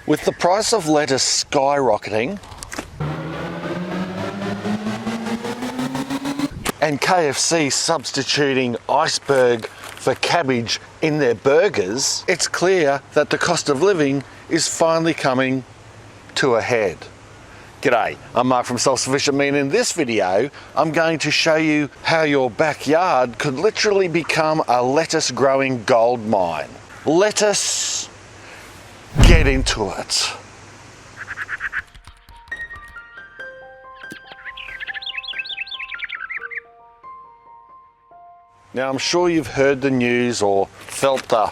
With the price of lettuce skyrocketing and KFC substituting iceberg for cabbage in their burgers, it's clear that the cost of living is finally coming to a head. G'day, I'm Mark from Self Sufficient Me, and in this video I'm going to show you how your backyard could literally become a lettuce growing gold mine. Lettuce, get into it. Now I'm sure you've heard the news or felt the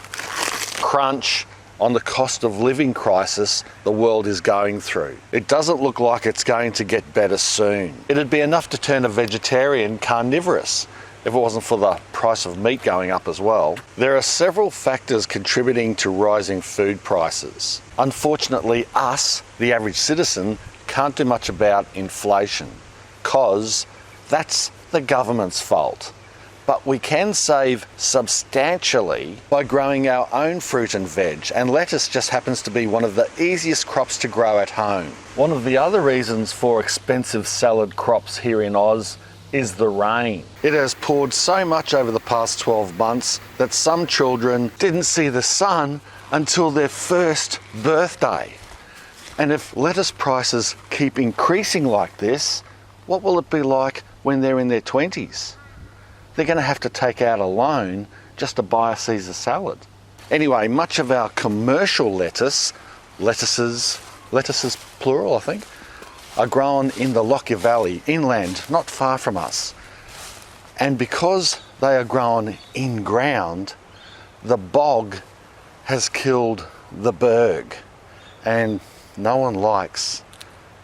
crunch on the cost of living crisis the world is going through. It doesn't look like it's going to get better soon. It'd be enough to turn a vegetarian carnivorous if it wasn't for the price of meat going up as well. There are several factors contributing to rising food prices. Unfortunately, us, the average citizen, can't do much about inflation, cause that's the government's fault. But we can save substantially by growing our own fruit and veg, and lettuce just happens to be one of the easiest crops to grow at home. One of the other reasons for expensive salad crops here in Oz is the rain. It has poured so much over the past 12 months that some children didn't see the sun until their first birthday. And if lettuce prices keep increasing like this, what will it be like when they're in their 20s? They're going to have to take out a loan just to buy a Caesar salad. Anyway, much of our commercial lettuces plural I think, are grown in the Lockyer Valley, inland, not far from us. And because they are grown in ground, the bog has killed the berg, and no one likes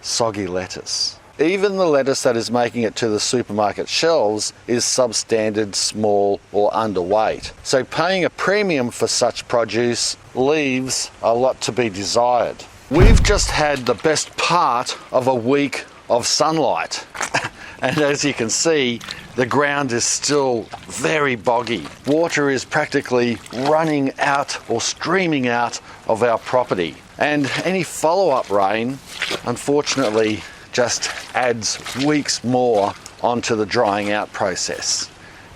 soggy lettuce. Even the lettuce that is making it to the supermarket shelves is substandard, small or underweight. So paying a premium for such produce leaves a lot to be desired. We've just had the best part of a week of sunlight. And as you can see, the ground is still very boggy. Water is practically running out or streaming out of our property. And any follow-up rain, unfortunately, just adds weeks more onto the drying out process.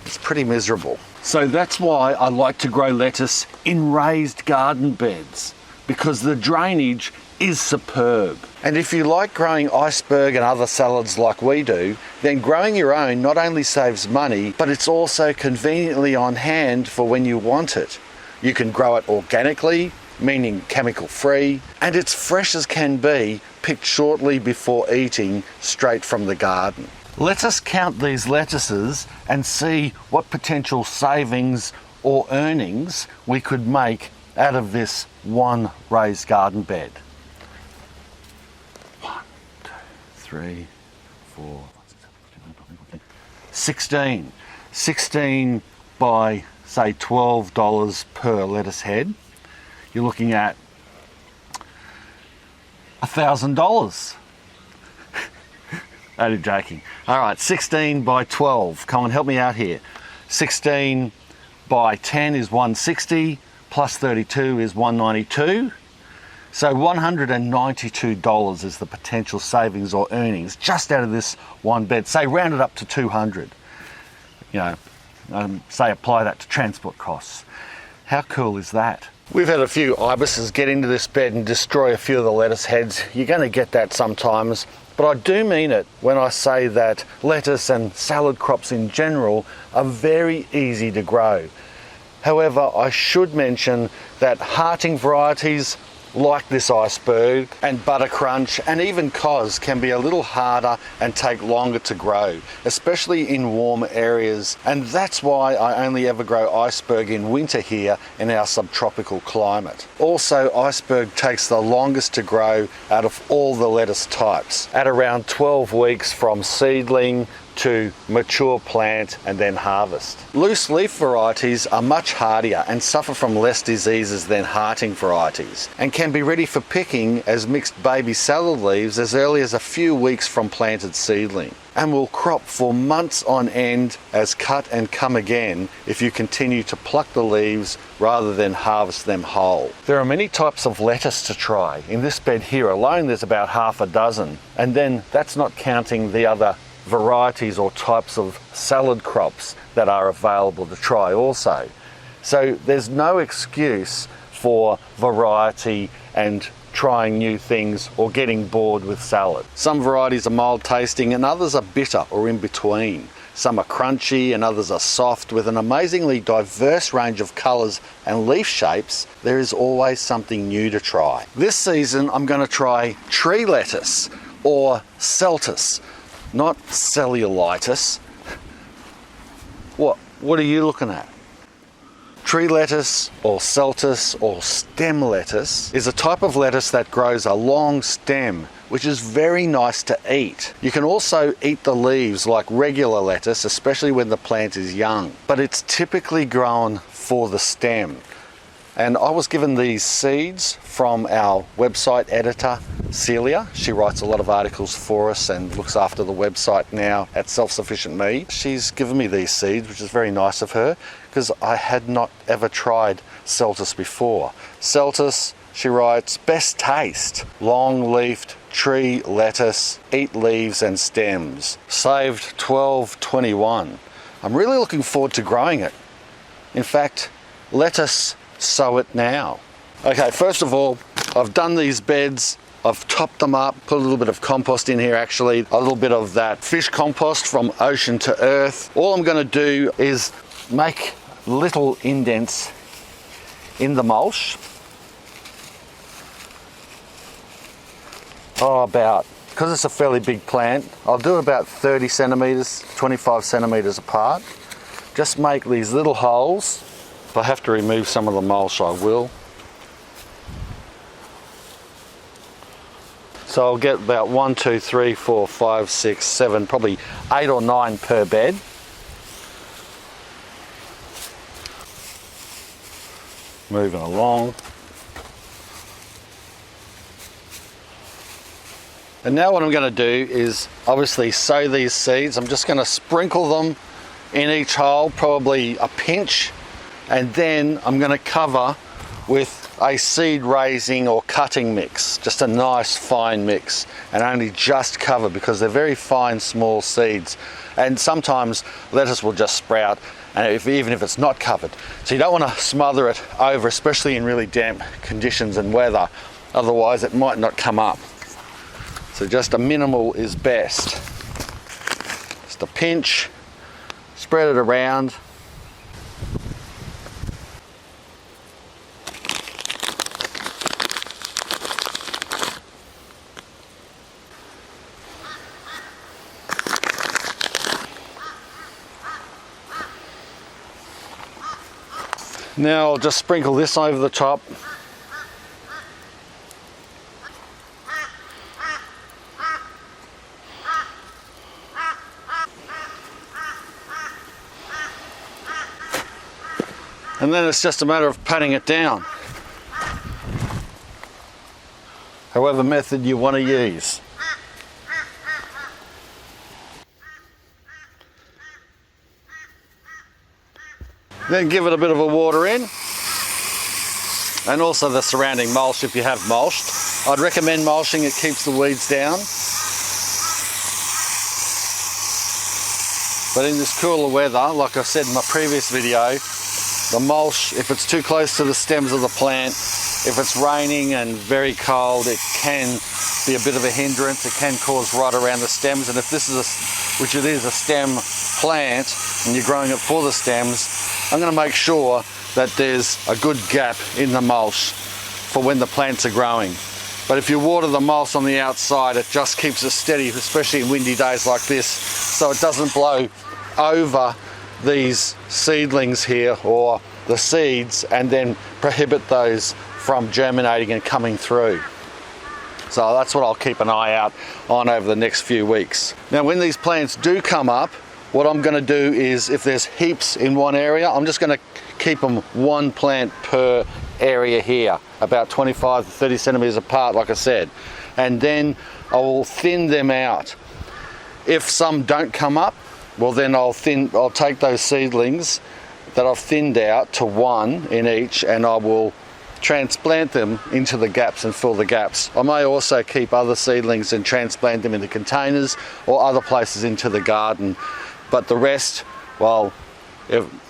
It's pretty miserable. So that's why I like to grow lettuce in raised garden beds, because the drainage is superb. And if you like growing iceberg and other salads like we do, then growing your own not only saves money, but it's also conveniently on hand for when you want it. You can grow it organically, meaning chemical free, and it's fresh as can be, picked shortly before eating straight from the garden. Let us count these lettuces and see what potential savings or earnings we could make out of this one raised garden bed. 1, 2, 3, 4, 16. 16 by say $12 per lettuce head. You're looking at $1,000. Only joking. All right, 16 by 12. Come on, help me out here. 16 by 10 is 160, plus 32 is 192. So $192 is the potential savings or earnings just out of this one bed. Say round it up to 200. You know, say apply that to transport costs. How cool is that? We've had a few ibises get into this bed and destroy a few of the lettuce heads. You're going to get that sometimes, but I do mean it when I say that lettuce and salad crops in general are very easy to grow. However, I should mention that hearting varieties like this iceberg and butter crunch and even cos can be a little harder and take longer to grow, especially in warm areas, and that's why I only ever grow iceberg in winter here in our subtropical climate. Also, iceberg takes the longest to grow out of all the lettuce types, at around 12 weeks from seedling to mature plant and then harvest. Loose leaf varieties are much hardier and suffer from less diseases than hearting varieties, and can be ready for picking as mixed baby salad leaves as early as a few weeks from planted seedling, and will crop for months on end as cut and come again if you continue to pluck the leaves rather than harvest them whole. There are many types of lettuce to try. In this bed here alone there's about half a dozen, and then that's not counting the other varieties or types of salad crops that are available to try also. So there's no excuse for variety and trying new things or getting bored with salad. Some varieties are mild tasting and others are bitter or in between. Some are crunchy and others are soft. With an amazingly diverse range of colours and leaf shapes, there is always something new to try. This season I'm going to try tree lettuce, or celtus, not cellulitis. What are you looking at? Tree lettuce, or celtus, or stem lettuce, is a type of lettuce that grows a long stem, which is very nice to eat. You can also eat the leaves like regular lettuce, especially when the plant is young, but it's typically grown for the stem. And I was given these seeds from our website editor, Celia. She writes a lot of articles for us and looks after the website now at Self Sufficient Me. She's given me these seeds, which is very nice of her, because I had not ever tried celtus before. Celtus, she writes, best taste, long-leafed tree lettuce, eat leaves and stems. Saved $12.21. I'm really looking forward to growing it. In fact, let us sow it now. Okay, first of all, I've done these beds. I've topped them up, put a little bit of compost in here actually, a little bit of that fish compost from ocean to earth. All I'm going to do is make little indents in the mulch. Because it's a fairly big plant, I'll do about 30 centimetres, 25 centimetres apart. Just make these little holes. If I have to remove some of the mulch, I will. So I'll get about 1, 2, 3, 4, 5, 6, 7, probably 8 or 9 per bed. Moving along. And now what I'm going to do is obviously sow these seeds. I'm just going to sprinkle them in each hole, probably a pinch, and then I'm going to cover with a seed raising or cutting mix, just a nice fine mix, and only just cover because they're very fine small seeds, and sometimes lettuce will just sprout, and even if it's not covered. So you don't want to smother it over, especially in really damp conditions and weather, otherwise it might not come up. So just a minimal is best. Just a pinch, spread it around. Now I'll just sprinkle this over the top. And then it's just a matter of patting it down. However method you want to use. Then give it a bit of a water in, and also the surrounding mulch if you have mulched. I'd recommend mulching, it keeps the weeds down. But in this cooler weather, like I said in my previous video, the mulch, if it's too close to the stems of the plant, if it's raining and very cold, it can be a bit of a hindrance. It can cause rot around the stems, and if this is which it is a stem plant and you're growing it for the stems, I'm going to make sure that there's a good gap in the mulch for when the plants are growing. But if you water the mulch on the outside, it just keeps it steady, especially in windy days like this, so it doesn't blow over these seedlings here or the seeds and then prohibit those from germinating and coming through. So that's what I'll keep an eye out on over the next few weeks. Now when these plants do come up, what I'm going to do is, if there's heaps in one area, I'm just going to keep them one plant per area here, about 25 to 30 centimeters apart, like I said. And then I will thin them out. If some don't come up, well then I'll take those seedlings that I've thinned out to one in each, and I will transplant them into the gaps and fill the gaps. I may also keep other seedlings and transplant them into containers or other places into the garden. But the rest, well,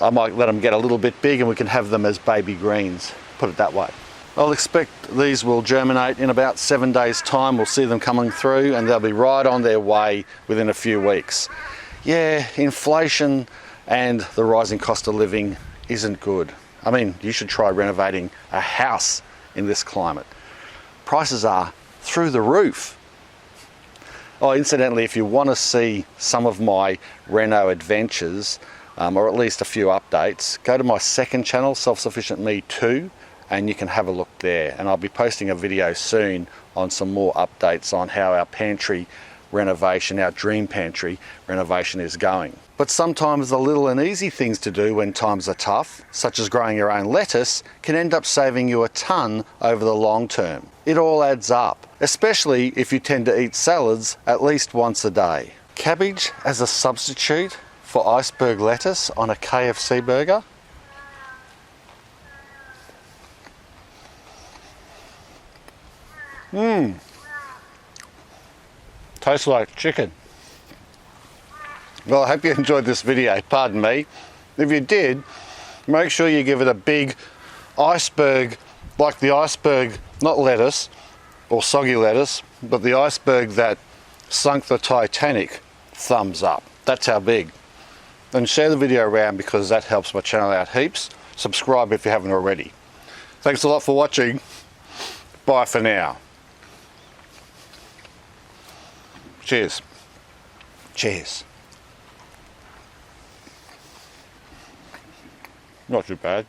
I might let them get a little bit big and we can have them as baby greens, put it that way. I'll expect these will germinate in about 7 days' time. We'll see them coming through and they'll be right on their way within a few weeks. Yeah, inflation and the rising cost of living isn't good. I mean, you should try renovating a house in this climate. Prices are through the roof. Oh, incidentally, if you want to see some of my reno adventures, or at least a few updates, go to my second channel, Self-Sufficient Me 2, and you can have a look there. And I'll be posting a video soon on some more updates on how our pantry renovation, our dream pantry renovation is going. But sometimes the little and easy things to do when times are tough, such as growing your own lettuce, can end up saving you a ton over the long term. It all adds up, especially if you tend to eat salads at least once a day. Cabbage as a substitute for iceberg lettuce on a KFC burger? Tastes like chicken. Well, I hope you enjoyed this video, pardon me. If you did, make sure you give it a big iceberg, like the iceberg, not lettuce or soggy lettuce, but the iceberg that sunk the Titanic, thumbs up. That's how big. And share the video around because that helps my channel out heaps. Subscribe if you haven't already. Thanks a lot for watching. Bye for now. Cheers. Cheers. Not too bad.